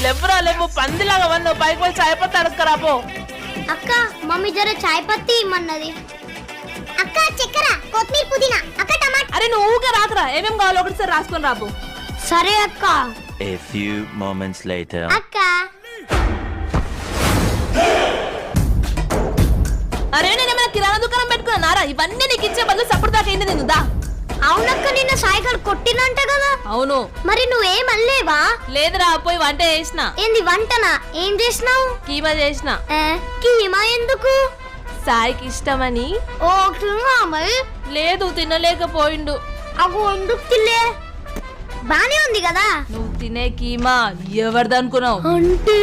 లేవురా లేవు పందిలాగా వన్ పైకి పోయి చాయ్ పత్తి అడుక్కరాపో. అక్క మమ్మీ జర చాయ్ పత్తి ఇమ్మన్నది. అక్క చక్కెర కొత్తిమీర పుదీనా అక్క టమాటా. అరే నువ్వు ఊకే రాకరా, ఏమేం కావాలో ఒకటిసారి రాసుకొని రాపో. సరే అక్క. A few moments later. అక్క అరే నేనేమైనా కిరాణా దుకాణం పెట్టుకున్నారా? ఇవన్నీ నీకు ఇచ్చే బదులు సప్పుడు దాకా ఏంది నిందా? అవునక్క నిన్న సాయిగాడు కొట్టినంట కదా. అవును. మరి నువ్వేం అల్లేవా? లేదురా పోయి వంట చేసిన. ఏంది వంటనా? ఏం చేసినావు? కీమా చేసిన. కీమా ఎందుకు? సాయికి ఇష్టమని. ఓ మరి లేదు తినలేకపోయిండు. అగో ఎందుకు తిల్లే? బానే ఉంది కదా. నువ్వు తినే కీమా ఎవరిదనుకున్నావు? అంటే